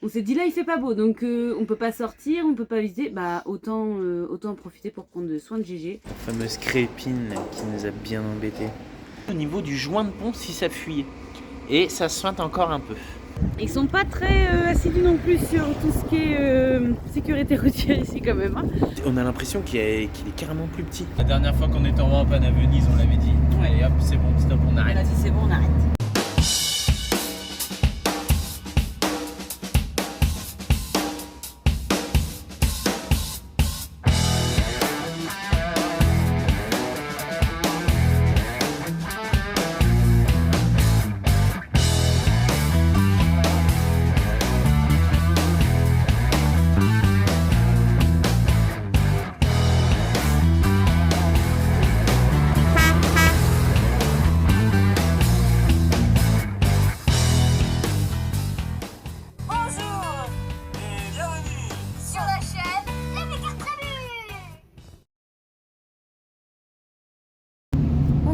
on s'est dit là il fait pas beau, donc on peut pas sortir, on peut pas visiter, bah autant en profiter pour prendre soin de Gégé. La fameuse crépine qui nous a bien embêtés. Au niveau du joint de pont, si ça fuit. Et ça se feinte encore un peu. Ils sont pas très assidus non plus sur tout ce qui est sécurité routière ici quand même. Hein. On a l'impression qu'il est carrément plus petit. La dernière fois qu'on était en rampane à Venise, on l'avait dit. Allez hop, c'est bon, stop, on arrête. Elle a dit c'est bon, on arrête.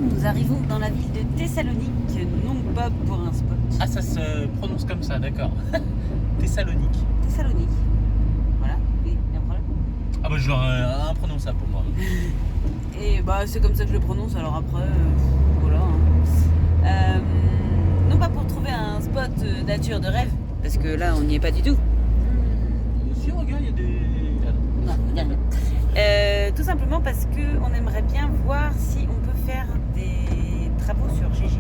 Nous arrivons dans la ville de Thessalonique, non pas pour un spot. Ah, ça se prononce comme ça, d'accord. Thessalonique. Thessalonique. Voilà, oui, il y a un problème. Ah bah je l'aurais imprononçable pour moi. Et bah c'est comme ça que je le prononce, alors après, voilà. Hein. Non pas pour trouver un spot nature de rêve, parce que là on n'y est pas du tout. Si, regarde, il y a des... Non, regarde. Tout simplement parce qu'on aimerait bien voir si on peut faire des travaux sur Gégé.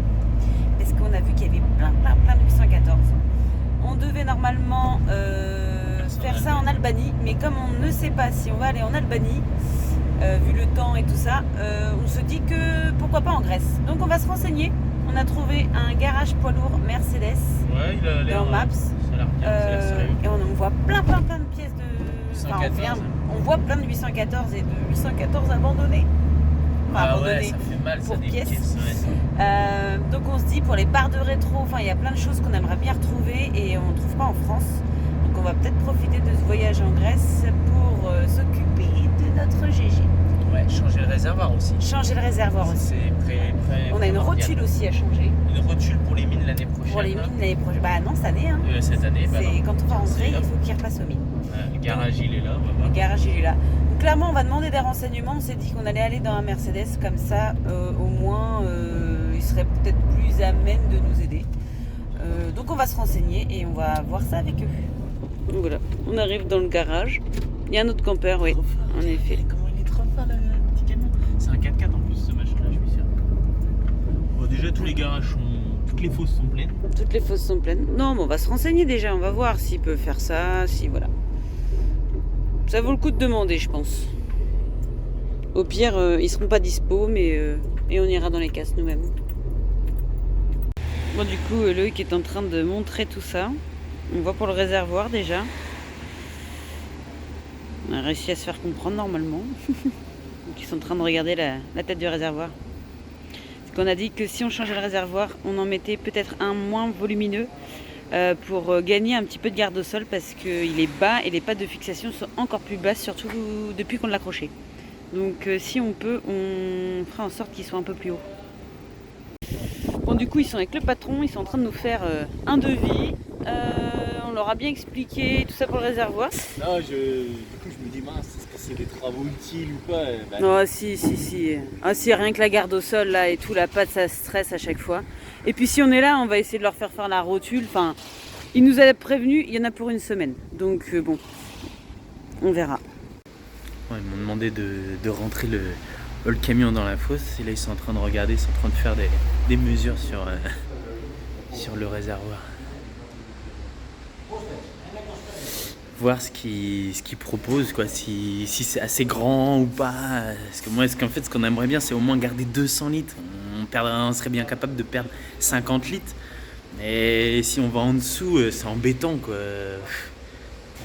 Parce qu'on a vu qu'il y avait plein de 814. On devait normalement faire ça en Albanie, mais comme on ne sait pas si on va aller en Albanie, vu le temps et tout ça, on se dit que pourquoi pas en Grèce. Donc on va se renseigner. On a trouvé un garage poids lourd Mercedes Ouais, il a l'air... dans Maps. Ça a l'air bien, ça a l'air sérieux. Et on voit plein de pièces de... Enfin, 814. on voit plein de 814 et de 814 abandonnés. Enfin, Ah abandonnés ouais, ça fait mal, ça, pour des pièces. ouais. Donc on se dit pour les barres de rétro, enfin il y a plein de choses qu'on aimerait bien retrouver et on ne trouve pas en France. Donc on va peut-être profiter de ce voyage en Grèce pour s'occuper de notre Gégé. Ouais, changer le réservoir aussi. Changer le réservoir aussi. C'est prêt. On a une rotule aussi à changer. Une rotule pour les mines l'année prochaine. Pour les mines l'année prochaine. Bah non, cette année. Hein. Cette année, bah C'est non. quand on va rentrer, C'est là. il faut qu'il repasse aux mines. Le garage, il est là. On va Le voir. garage il est là. Donc clairement on va demander des renseignements. On s'est dit qu'on allait aller dans un Mercedes comme ça, au moins il serait peut-être plus amène de nous aider. Donc on va se renseigner et on va voir ça avec eux. Donc voilà, on arrive dans le garage. Il y a un autre campeur, oui, en effet. Comment il est trop fort le petit camion. C'est un 4x4 en plus ce machin là, je suis sûr. Bon, déjà tous les garages sont... Toutes les fosses sont pleines. Toutes les fosses sont pleines. Non mais on va se renseigner déjà, on va voir s'il peut faire ça, si voilà. Ça vaut le coup de demander je pense. Au pire, ils seront pas dispo, mais et on ira dans les casses nous-mêmes. Bon, du coup, Loïc est en train de montrer tout ça. On voit pour le réservoir déjà. On a réussi à se faire comprendre normalement. Donc, ils sont en train de regarder la tête du réservoir. Parce qu'on a dit que si on changeait le réservoir, on en mettait peut-être un moins volumineux pour gagner un petit peu de garde au sol parce qu'il est bas et les pattes de fixation sont encore plus basses, surtout depuis qu'on l'a accroché. Donc si on peut, on fera en sorte qu'ils soient un peu plus hauts. Bon du coup ils sont avec le patron, ils sont en train de nous faire un devis. On leur a bien expliqué tout ça pour le réservoir. Non, du coup je me dis mince, est-ce que c'est des travaux utiles ou pas? Bah, Non, si. Ah si, rien que la garde au sol là et tout, la patte ça stresse à chaque fois. Et puis si on est là, on va essayer de leur faire la rotule. Enfin, il nous a prévenu, il y en a pour une semaine. Donc bon, on verra. Ouais, ils m'ont demandé de rentrer le camion dans la fosse et là ils sont en train de regarder, ils sont en train de faire des mesures sur le réservoir. Voir ce qu'ils proposent, quoi, si c'est assez grand ou pas. Parce que moi, ce qu'on aimerait bien, c'est au moins garder 200 litres. On serait bien capable de perdre 50 litres. Et si on va en dessous, c'est embêtant, quoi.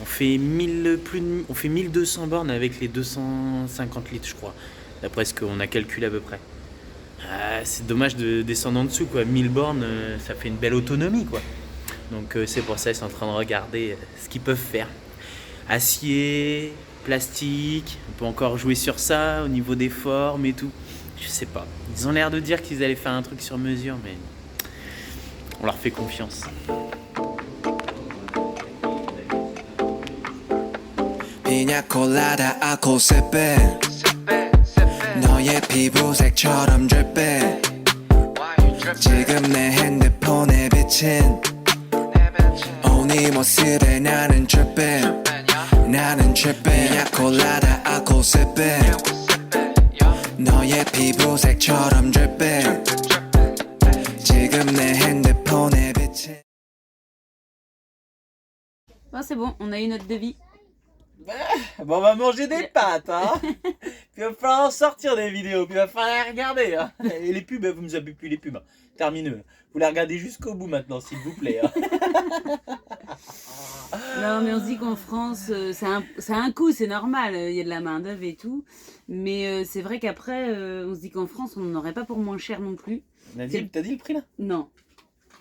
On fait 1200 bornes avec les 250 litres, je crois. D'après ce qu'on a calculé à peu près. C'est dommage de descendre en dessous, quoi. 1000 bornes, ça fait une belle autonomie, quoi. Donc c'est pour ça qu'ils sont en train de regarder ce qu'ils peuvent faire. Acier, plastique, on peut encore jouer sur ça au niveau des formes et tout. Je sais pas. Ils ont l'air de dire qu'ils allaient faire un truc sur mesure, mais on leur fait confiance. 피냐 콜라다 아코세페 너의 피부색처럼 drip해 지금 내 핸드폰에 비친 네 모습에 나는 drip해 나는 drip해 피냐 콜라다 아코세페 너의 피부색처럼 drip해 지금 내 핸드폰에 비친 Bon, c'est bon, on a eu notre devis. Bon, on va manger des pâtes, hein. Puis il va falloir en sortir des vidéos, puis il va falloir les regarder, hein. Et les pubs, vous nous avez plus les pubs, hein. Termineux. Vous les regardez jusqu'au bout maintenant, s'il vous plaît, hein. Non, mais on se dit qu'en France, ça a un coût, c'est normal, il y a de la main-d'œuvre et tout. Mais c'est vrai qu'après, on se dit qu'en France, on n'en aurait pas pour moins cher non plus. T'as dit le prix là? Non.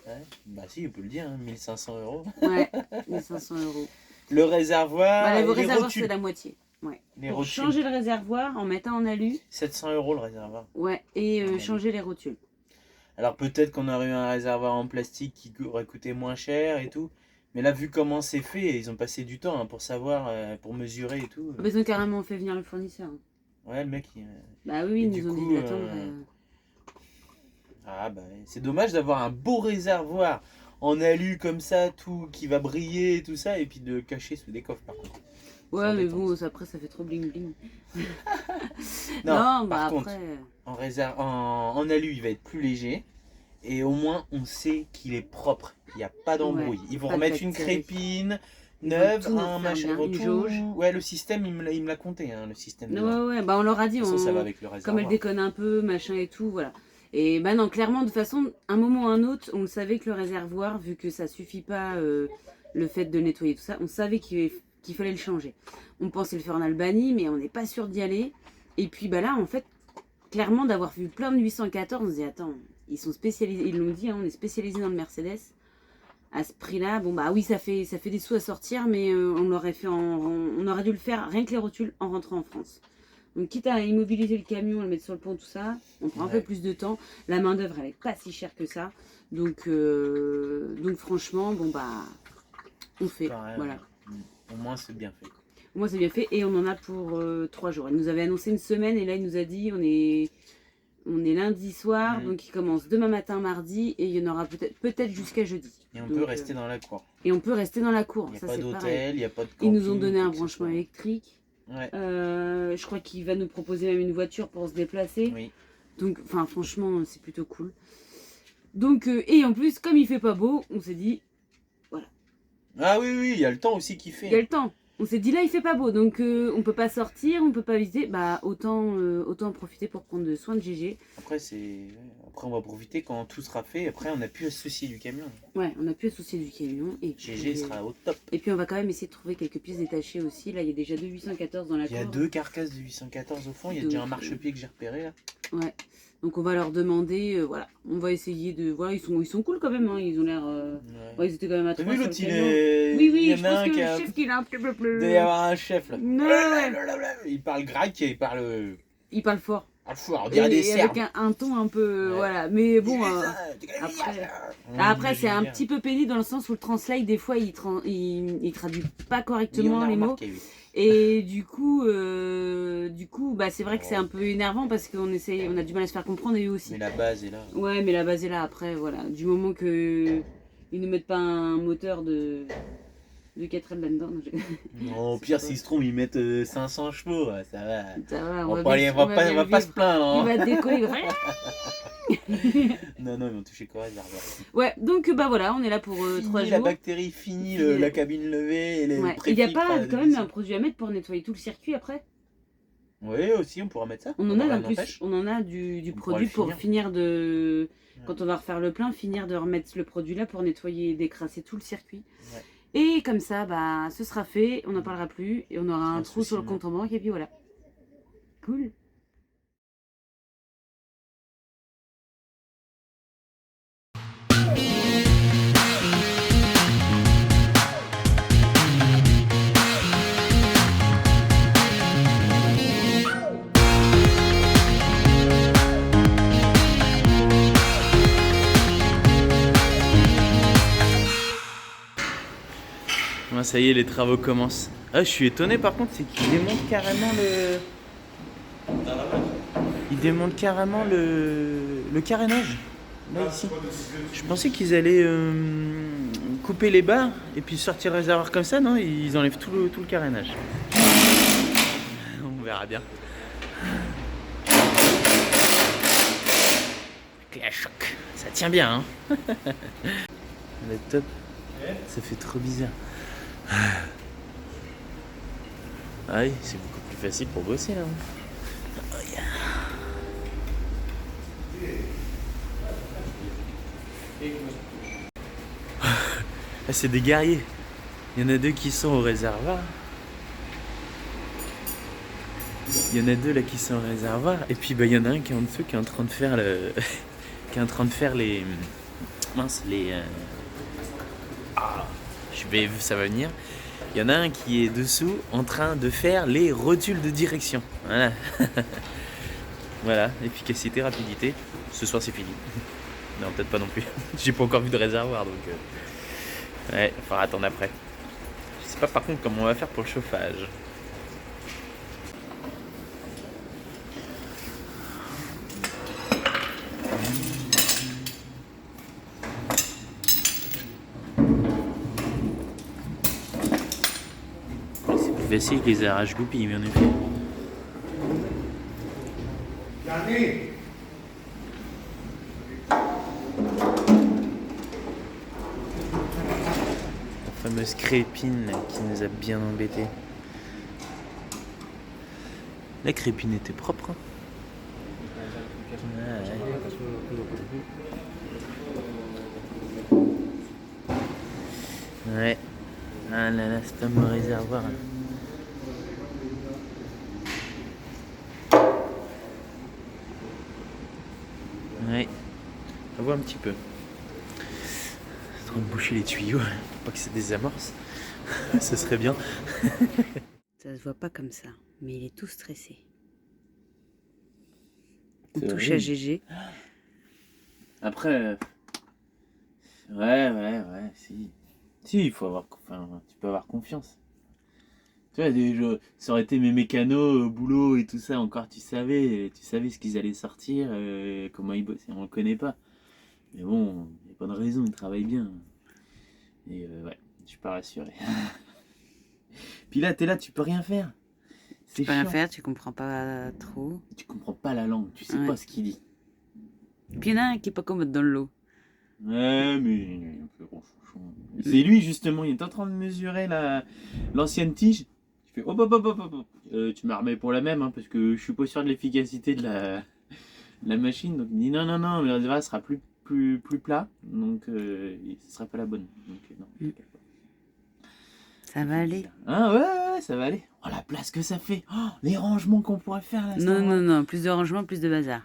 Ouais. Bah si, on peut le dire, hein, 1500 €. Ouais, 1500 €. Le réservoir, Voilà, le les réservoir, rotules. c'est la moitié. Ouais. Les Pour rotules. changer le réservoir en mettant en alu. 700 € le réservoir. Ouais, et En alu. changer les rotules. Alors peut-être qu'on aurait eu un réservoir en plastique qui aurait coûté moins cher et tout. Mais là, vu comment c'est fait, ils ont passé du temps, hein, pour savoir, pour mesurer et tout. Ils ont carrément fait venir le fournisseur. Ouais, le mec, Bah oui, Et ils du nous ont coup, dit d'attendre. Ah bah, c'est dommage d'avoir un beau réservoir en alu comme ça, tout qui va briller, tout ça, et puis de le cacher sous des coffres par contre. Ouais, C'est mais embêtant, bon, après, ça fait trop bling bling. Non, bah par contre, après. en alu, il va être plus léger. Et au moins, on sait qu'il est propre. Il n'y a pas d'embrouille. Ouais, Ils vont pas de remettre une bactéries. crépine Ils vont neuve, tout un faire machin, bien, une tout. jauge. Ouais, le système, il me l'a compté, hein, le système. dedans. Ouais, bah on leur a dit, De toute façon, ça va avec le comme réservoir. elle déconne un peu, machin et tout, voilà. Et bah non, clairement, de toute façon, un moment ou un autre, on savait que le réservoir, vu que ça suffit pas le fait de nettoyer tout ça, on savait qu'il fallait le changer. On pensait le faire en Albanie, mais on n'est pas sûr d'y aller. Et puis bah là, en fait, clairement, d'avoir vu plein de 814, on se dit, attends, ils sont spécialisés, ils l'ont dit, hein, on est spécialisé dans le Mercedes. À ce prix-là, bon bah oui, ça fait des sous à sortir, mais on aurait dû le faire rien que les rotules en rentrant en France. Donc quitte à immobiliser le camion, à le mettre sur le pont, tout ça, on prend un peu plus de temps. La main d'œuvre, elle est pas si chère que ça. Donc franchement, bon bah, on fait, Pareil, voilà. ouais. Au moins, c'est bien fait. Moi c'est bien fait et on en a pour 3 jours. Il nous avait annoncé une semaine et là il nous a dit on est lundi soir, donc il commence demain matin, mardi, et il y en aura peut-être jusqu'à jeudi. Et on Donc, peut rester dans la cour. Et on peut rester dans la cour. Il n'y a Ça, pas c'est pareil. d'hôtel, il n'y a pas de Ils nous ont camping, donné un quoi que ce branchement soit. électrique. Ouais. Je crois qu'il va nous proposer même une voiture pour se déplacer. Oui. Donc, enfin, franchement, c'est plutôt cool. Donc, et en plus, comme il fait pas beau, on s'est dit, Ah oui, il y a le temps aussi qui fait. il y a le temps. On s'est dit là, il fait pas beau, donc on peut pas sortir, on peut pas visiter. Bah, autant en profiter pour prendre soin de GG. Après, on va profiter quand tout sera fait. Après, on n'a plus à se soucier du camion. Ouais, on a pu associer du camion. Et GG puis, sera au top. et puis, on va quand même essayer de trouver quelques pièces détachées aussi. Là, il y a déjà 814 dans la Il y a cour. 2 carcasses de 814 au fond. Il y a Donc, déjà un marchepied que j'ai repéré là. Ouais. Donc on va leur demander, voilà, on va essayer de, voilà, ils sont cool quand même, hein, ils ont l'air, ouais, ils étaient quand même à T'as 3 vu sur l'autre, le il camion. est. Oui, il y en je a pense un que qui le a. chef il est un petit peu plus. Il doit y avoir un chef là. Ouais. Il parle grec et il parle. Il parle fort. On dirait des Et Serbes. avec un ton un peu, Ouais. voilà, mais bon, Après, après c'est un petit peu pénible dans le sens où le translate, des fois, il traduit pas correctement les mots. Et du coup, bah, c'est vrai que c'est un peu énervant parce qu'on on a du mal à se faire comprendre et eux aussi. Mais la base est là. Ouais, mais la base est là après, voilà. Du moment que ils nous mettent pas un moteur de 4L là-dedans. Non, au pire, s'ils se trompent, ils mettent 500 chevaux. Ça va. Ça va, On va pas se plaindre. Il va décoller. Il va... Non, ils vont toucher quoi, réservoir. Ouais, donc bah voilà, on est là pour 3 Fini la jours. bactérie, fini la cabine levée et les Ouais. Il n'y a préfiltres pas de quand même visite. un produit à mettre pour nettoyer tout le circuit après? Oui, aussi, on pourra mettre ça. On en a rien en plus, n'empêche. on en a du On pourra produit le pour finir de... Ouais. Quand on va refaire le plein, finir de remettre le produit là pour nettoyer et décrasser tout le circuit. Ouais. Et comme ça, bah, ce sera fait, on n'en parlera plus et on aura un Sans trou souci, sur le non. compte en banque et puis voilà. Cool. Ça y est, les travaux commencent. Ah, je suis étonné par contre, c'est qu'il démonte carrément le. Il démonte carrément le carénage. Là, ici. Je pensais qu'ils allaient couper les barres et puis sortir le réservoir comme ça, non? Ils enlèvent tout le carénage. On verra bien. Clé à choc. Ça tient bien, hein? Elle est top. Ça fait trop bizarre. Ah oui, c'est beaucoup plus facile pour bosser là. Oh yeah. Ah, c'est des guerriers. Il y en a 2 qui sont au réservoir. Il y en a 2 là qui sont au réservoir. Et puis bah, il y en a un qui est en dessous qui est en train de faire le. qui est en train de faire les. Mince, les. Ça va venir. Il y en a un qui est dessous en train de faire les rotules de direction. Voilà. Voilà, efficacité, rapidité. Ce soir c'est fini. Non, peut-être pas non plus. J'ai pas encore vu de réservoir donc. Ouais, il faudra attendre après. Je sais pas par contre comment on va faire pour le chauffage. C'est plus facile que les arraches goupilles, mais en effet. La fameuse crépine qui nous a bien embêtés. La crépine était propre. Hein. Ouais. Ah là là, c'est un réservoir. Ouais. On voit un petit peu. En train de boucher les tuyaux pour pas que ça désamorce. Ce serait bien. Ça se voit pas comme ça, mais il est tout stressé. On C'est touche horrible. à GG. Après, ouais, si. Si, il faut avoir, enfin, tu peux avoir confiance. Tu vois, ça aurait été mes mécanos au boulot et tout ça, encore tu savais ce qu'ils allaient sortir, comment ils bossaient, on le connaît pas. Mais bon, il n'y a pas de raison, ils travaillent bien. Et ouais, je suis pas rassuré. Puis là, t'es là, tu peux rien faire. C'est Tu peux rien chiant. faire, tu comprends pas trop. Tu comprends pas la langue, tu sais Ouais. pas ce qu'il dit. Puis il y en a un qui est pas commode dans le lot. Ouais, mais c'est lui justement, il est en train de mesurer l'ancienne tige. Je fais hop hop hop hop hop. Tu m'as remis pour la même, hein, parce que je suis pas sûr de l'efficacité de la machine. Donc il me dit non, le réservoir sera plus plat, donc ce sera pas la bonne. Donc non. Ça va aller. Ah ouais, ça va aller. Oh la place que ça fait. Oh, les rangements qu'on pourrait faire là. Non, plus de rangement, plus de bazar.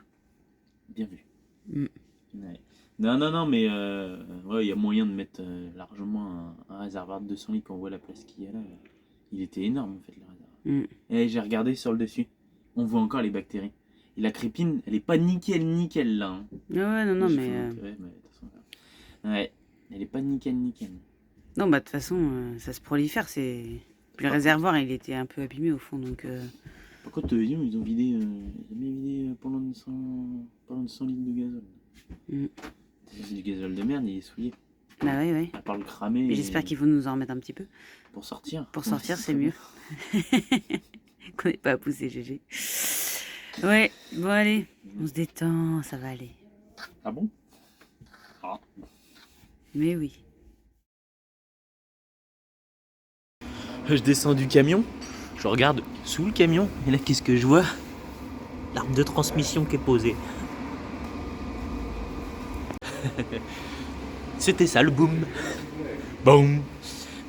Bien vu. Mm. Ouais. Non, mais ouais, il y a moyen de mettre largement un réservoir de 200 litres. Quand on voit la place qu'il y a là, il était énorme en fait le réservoir. Et j'ai regardé sur le dessus, on voit encore les bactéries. Et la crépine, elle est pas nickel là. Hein. Ouais, non, J'ai mais. fait l'enterrer, mais de toute façon, ouais, elle est pas nickel. Non, bah de toute façon, ça se prolifère. C'est. Puis le réservoir, il était un peu abîmé au fond, donc. Par contre, ils ont vidé pendant 100 litres de gazole. C'est du gazole de merde, il est souillé. Bah ouais. À part le cramer. Mais j'espère qu'il faut nous en remettre un petit peu. Pour sortir. Pour sortir, c'est mieux. Qu'on n'ait pas à pousser GG. Ouais, bon allez, on se détend, ça va aller. Ah bon? Ah. Mais oui. Je descends du camion, je regarde sous le camion, et là qu'est-ce que je vois? L'arbre de transmission qui est posé. C'était ça le boom. Boum.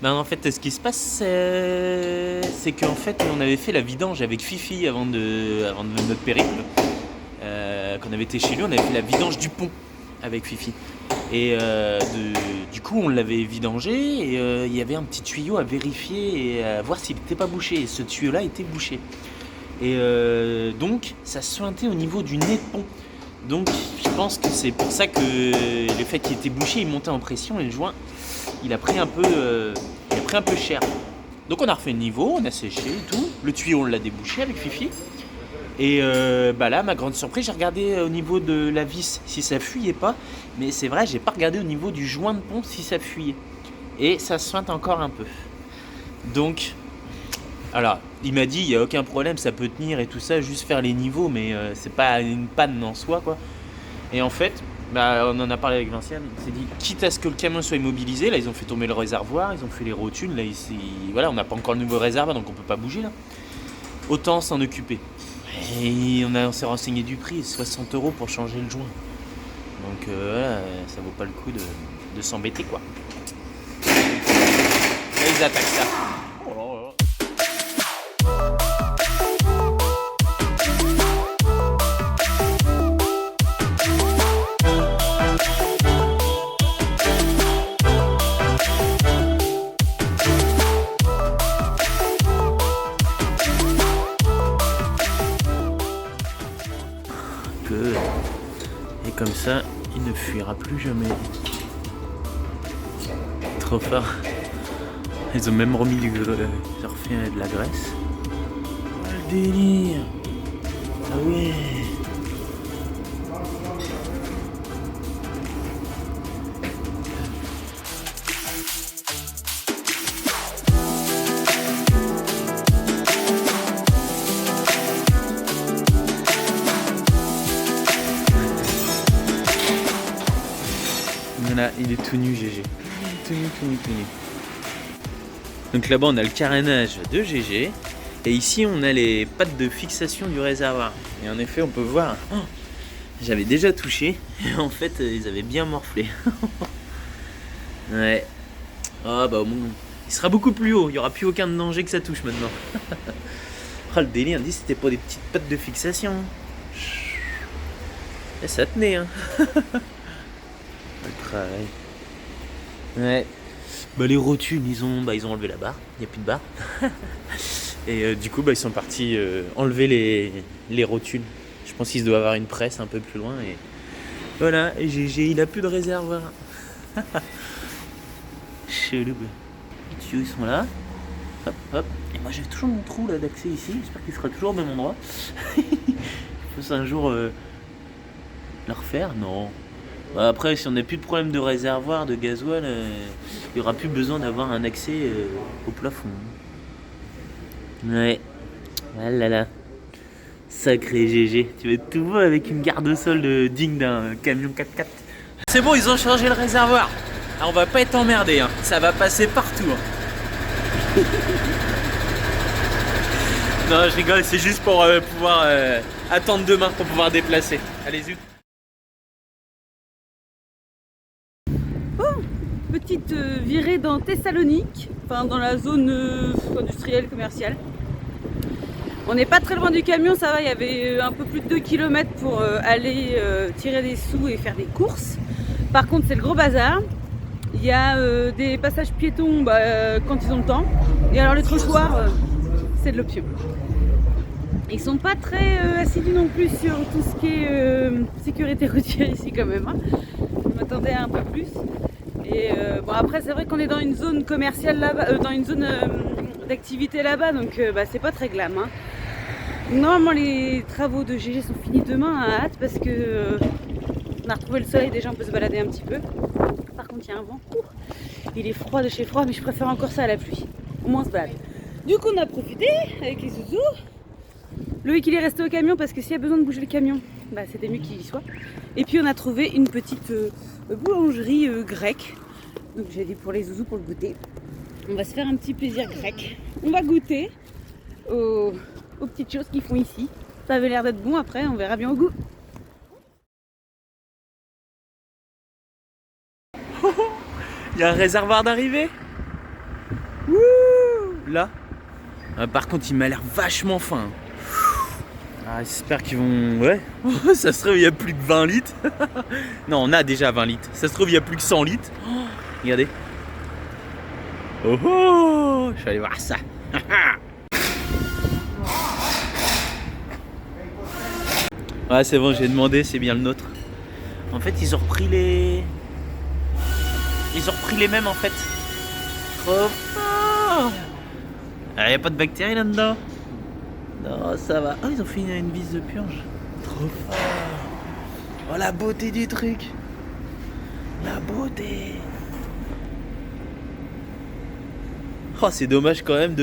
Ben, en fait, ce qui se passe, c'est qu'en fait, on avait fait la vidange avec Fifi avant de notre périple. Quand on avait été chez lui, on avait fait la vidange du pont avec Fifi. Et du coup, on l'avait vidangé et il y avait un petit tuyau à vérifier et à voir s'il n'était pas bouché. Et ce tuyau-là était bouché. Et donc, ça suintait au niveau du nez de pont. Donc, je pense que c'est pour ça que le fait qu'il était bouché, il montait en pression et le joint, il a pris un peu cher. Donc on a refait le niveau, on a séché et tout. Le tuyau, on l'a débouché avec Fifi. Et là, ma grande surprise, j'ai regardé au niveau de la vis si ça fuyait pas. Mais c'est vrai, j'ai pas regardé au niveau du joint de pompe si ça fuyait. Et ça sointe encore un peu. Donc, alors, il m'a dit, il n'y a aucun problème, ça peut tenir et tout ça, juste faire les niveaux, mais c'est pas une panne en soi, quoi. Et en fait, on en a parlé avec Vinciane, on s'est dit, quitte à ce que le camion soit immobilisé, là, ils ont fait tomber le réservoir, ils ont fait les rotules, là, voilà, on n'a pas encore le nouveau réservoir, donc on peut pas bouger, là. Autant s'en occuper. Et on s'est renseigné du prix, 60 € pour changer le joint. Donc voilà, ça vaut pas le coup de s'embêter, quoi. Là, ils attaquent ça. Oh là là. Et comme ça, il ne fuira plus jamais. Trop fort. Ils ont même remis ils ont refait de la graisse. Oh, le délire. Ah ouais. Voilà, il est tout nu, GG. Tout nu. Donc là-bas, on a le carénage de GG. Et ici, on a les pattes de fixation du réservoir. Et en effet, on peut voir... Oh, j'avais déjà touché. Et en fait, ils avaient bien morflé. Ouais. Ah bah au moins, il sera beaucoup plus haut. Il n'y aura plus aucun danger que ça touche maintenant. Ah, le délire, on dit c'était pas des petites pattes de fixation. Et ça tenait, hein. Le travail. Ouais. Bah, les rotules, ils ont enlevé la barre. Il n'y a plus de barre. Et du coup, ils sont partis enlever les rotules. Je pense qu'ils doivent avoir une presse un peu plus loin. Et voilà, et GG, il a plus de réservoir. Chelou. Les tuyaux, ils sont là. Hop, hop. Et moi, j'ai toujours mon trou là d'accès ici. J'espère qu'il sera toujours au même endroit. Il faut un jour le refaire. Non. Bah, après, si on n'a plus de problème de réservoir, de gasoil, il n'y aura plus besoin d'avoir un accès au plafond. Ouais. Ah là là. Sacré GG. Tu vas être tout beau avec une garde au sol digne d'un camion 4x4. C'est bon, ils ont changé le réservoir. Alors, on va pas être emmerdé, hein. Ça va passer partout. Hein. Non, je rigole, c'est juste pour pouvoir attendre demain pour pouvoir déplacer. Allez, zut. Petite virée dans Thessalonique, enfin dans la zone industrielle, commerciale. On n'est pas très loin du camion, ça va, il y avait un peu plus de 2 km pour aller tirer des sous et faire des courses. Par contre, c'est le gros bazar. Il y a des passages piétons quand ils ont le temps. Et alors les trottoirs, c'est de l'option. Ils sont pas très assidus non plus sur tout ce qui est sécurité routière ici quand même. Hein. Je m'attendais à un peu plus. Et après c'est vrai qu'on est dans une zone commerciale là-bas, dans une zone d'activité là-bas, donc c'est pas très glam. Hein. Normalement les travaux de GG sont finis demain à hâte parce que on a retrouvé le soleil, déjà on peut se balader un petit peu. Par contre il y a un vent, il est froid de chez froid, mais je préfère encore ça à la pluie. Au moins on se balade. Du coup on a profité avec les zouzous. Loïc il est resté au camion parce que s'il y a besoin de bouger le camion, c'était mieux qu'il y soit. Et puis on a trouvé une petite boulangerie grecque. Donc j'ai dit pour les zouzous pour le goûter. On va se faire un petit plaisir grec. On va goûter aux petites choses qu'ils font ici. Ça avait l'air d'être bon, après on verra bien au goût. Il y a un réservoir d'arrivée. Là. Par contre il m'a l'air vachement fin. Ah, j'espère qu'ils vont... Ouais. Ça se trouve il y a plus que 20 litres. Non, on a déjà 20 litres. Ça se trouve il y a plus que 100 litres. Regardez. Oh oh, je vais aller voir ça. Ouais, c'est bon, j'ai demandé, c'est bien le nôtre. En fait, ils ont repris les mêmes en fait. Trop fort. Ah, y a pas de bactéries là-dedans? Non, ça va. Oh, ils ont fait une vis de purge. Trop fort. Oh, la beauté du truc. La beauté. Oh, c'est dommage quand même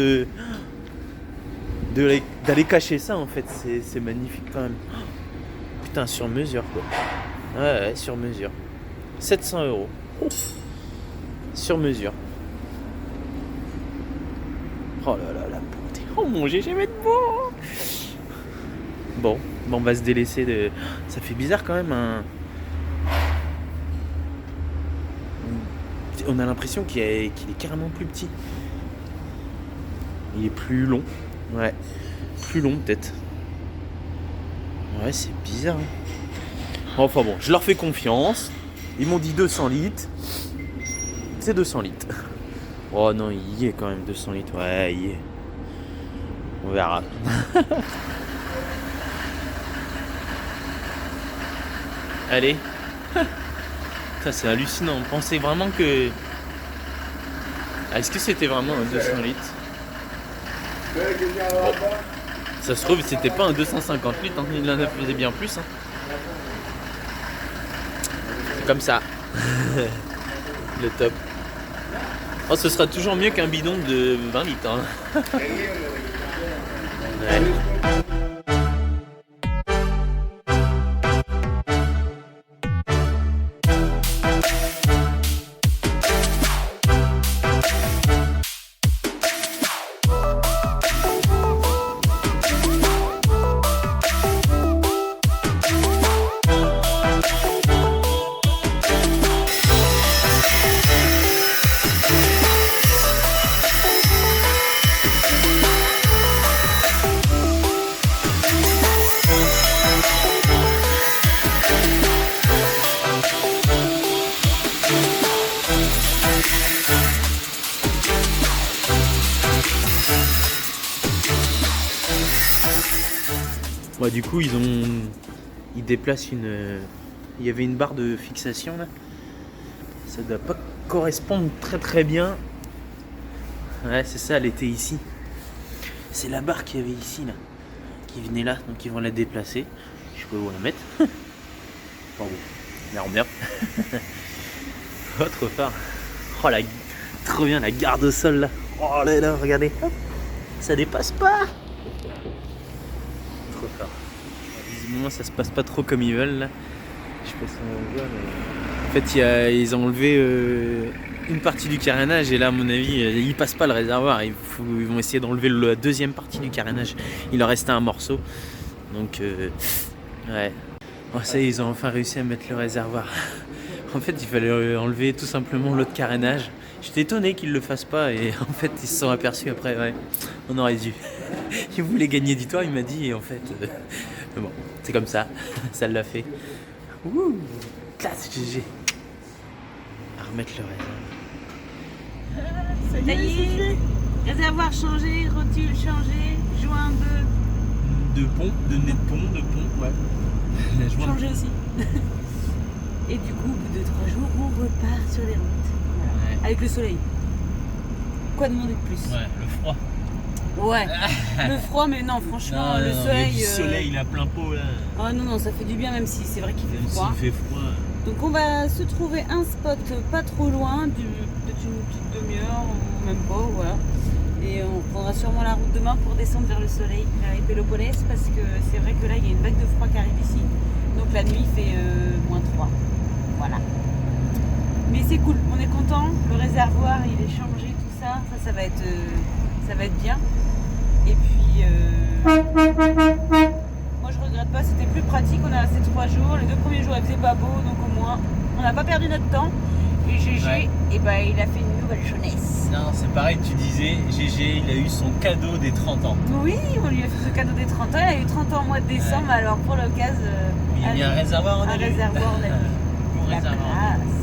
d'aller cacher ça en fait. C'est magnifique quand même. Putain, sur mesure quoi. Ouais, sur mesure. 700 €. Oh. Sur mesure. Oh là là, la beauté. Oh mon Dieu, j'aime être beau. Bon, on va se délaisser de... Ça fait bizarre quand même On a l'impression qu'il est carrément plus petit. Il est plus long. Ouais. Plus long peut-être. Ouais, c'est bizarre. Enfin bon, je leur fais confiance. Ils m'ont dit 200 litres. C'est 200 litres. Oh non, il y est quand même 200 litres. Ouais, il y est. On verra. Allez. Ça c'est hallucinant. On pensait vraiment que... Est-ce que c'était vraiment un 200 litres? Bon. Ça se trouve c'était pas un 250 litres, hein. Il en a faisait bien plus. Hein. C'est comme ça. Le top. Oh, ce sera toujours mieux qu'un bidon de 20 litres. Hein. Ouais. Ouais, du coup, ils déplacent une... Il y avait une barre de fixation là. Ça doit pas correspondre très bien. Ouais, c'est ça, elle était ici. C'est la barre qu'il y avait ici là, qui venait là, donc ils vont la déplacer. Je peux vous la mettre. Pardon, l'air bien. Oh, trop fort. Oh, trop bien la garde au sol là. Oh là là, regardez. Ça dépasse pas. Trop fort. Visiblement ça se passe pas trop comme ils veulent là. Je sais pas si on voit, mais... En fait ils ont enlevé une partie du carénage et là à mon avis ils passent pas le réservoir. Ils vont essayer d'enlever la deuxième partie du carénage. Il leur restait un morceau. Donc ouais. Oh, ça y est, ils ont enfin réussi à mettre le réservoir. En fait il fallait enlever tout simplement l'autre carénage. J'étais étonné qu'ils le fassent pas et en fait ils se sont aperçus après, ouais, on aurait dû. Il voulait gagner du temps, il m'a dit, et en fait, mais bon, c'est comme ça, ça l'a fait. Ouh, classe GG. À remettre le réservoir. Ça y est, réservoir changé, rotule changé, joint de pont, de nez de pont, ouais. changé aussi. Et du coup, au bout de 3 jours, on repart sur les routes. Ouais. Avec le soleil. Quoi demander de plus? Ouais, le froid. Ouais, le froid, mais non, franchement, Non, le non, soleil. Il y a du soleil, il a plein pot là. Oh non, ça fait du bien, même si c'est vrai qu'il fait Même froid. s'il fait froid. Donc on va se trouver un spot pas trop loin, peut-être une petite demi-heure, ou même pas, voilà. Et on prendra sûrement la route demain pour descendre vers le soleil, vers les Péloponnèse, parce que c'est vrai que là, il y a une vague de froid qui arrive ici. Donc la nuit fait -3. Voilà. Mais c'est cool, on est content, le réservoir il est changé, tout ça, ça va être bien. Et puis moi je regrette pas, c'était plus pratique, on a resté 3 jours, les 2 premiers jours il faisait pas beau, donc au moins on n'a pas perdu notre temps. Et GG, Ouais. et ben, il a fait une nouvelle jeunesse. Non, c'est pareil, tu disais, GG, il a eu son cadeau des 30 ans. Oui, on lui a fait ce cadeau des 30 ans, il a eu 30 ans au mois de décembre, alors pour l'occasion, Il a mis un réservoir en un alu. réservoir en alu. Bon La réservoir. classe.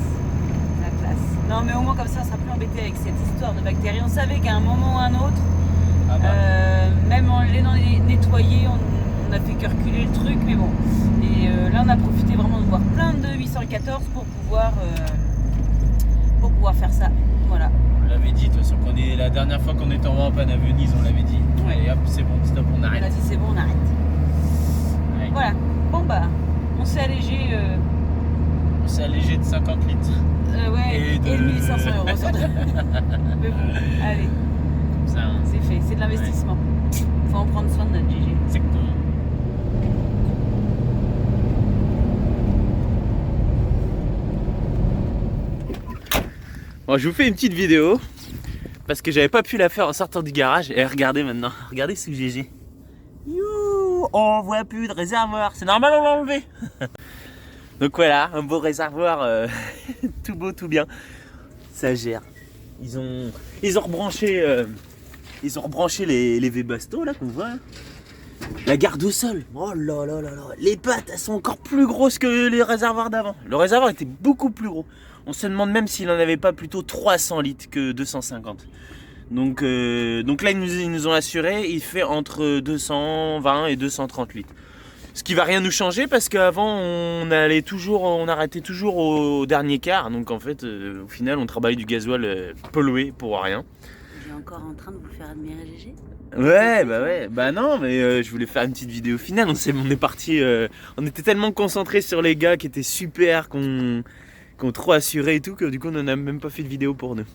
La classe. Non mais au moins comme ça on sera plus embêté avec cette histoire de bactéries. On savait qu'à un moment ou un autre, Ah bah. même en l'ayant nettoyé, on a fait que reculer le truc, mais bon. Et là on a profité vraiment de voir plein de 814 pour pouvoir pouvoir faire ça. Voilà. On l'avait dit, de toute façon, la dernière fois qu'on était en panne à Venise, on l'avait dit. Ouais. Allez hop, c'est bon, stop, on On arrête. a dit c'est bon, on arrête. Ouais. Voilà. Bon bah, on s'est allégé. On s'est allégé de 50 litres. Ouais. Et de- 1500 € sur deux. Mais bon, allez, Comme ça, hein. c'est fait. C'est de l'investissement. Faut en prendre soin de notre GG. Exactement. Bon, je vous fais une petite vidéo parce que j'avais pas pu la faire en sortant du garage. Et regardez maintenant, regardez sous GG. Youhou, on voit plus de réservoir. C'est normal, on l'a enlevé. Donc voilà, un beau réservoir, tout beau, tout bien. Ça gère. Ils ont rebranché, les Webasto là qu'on voit. Là. La garde au sol. Oh là là là là. Les pattes, elles sont encore plus grosses que les réservoirs d'avant. Le réservoir était beaucoup plus gros. On se demande même s'il n'en avait pas plutôt 300 litres que 250. Donc là, ils nous ont assuré, il fait entre 220 et 230 litres. Ce qui va rien nous changer parce qu'avant, on arrêtait toujours au dernier quart. Donc en fait, au final, on travaille du gasoil pollué pour rien. J'ai encore en train de vous faire admirer GG. Ouais, bah non, mais je voulais faire une petite vidéo finale. On est parti, on était tellement concentrés sur les gars qui étaient super, qu'on trop assuré et tout, que du coup on n'en a même pas fait de vidéo pour nous.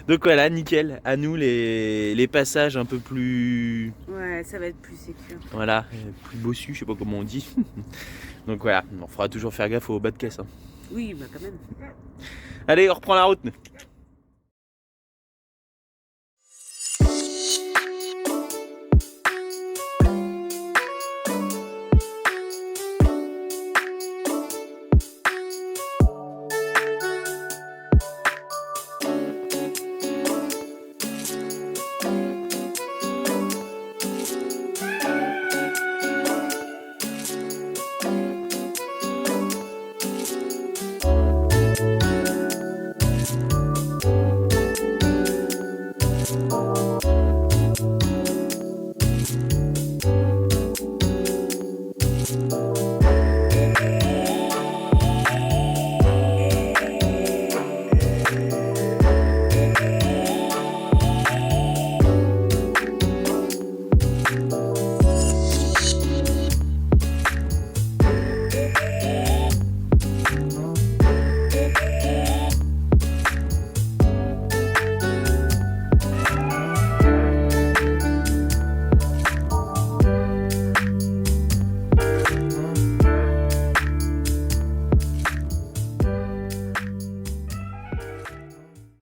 Donc voilà, nickel. À nous les passages un peu plus, Ouais, ça va être plus sécure. voilà, plus bossus, je sais pas comment on dit. Donc voilà, on fera toujours faire gaffe au bas de caisse. Hein. Oui, bah quand même. Allez, on reprend la route.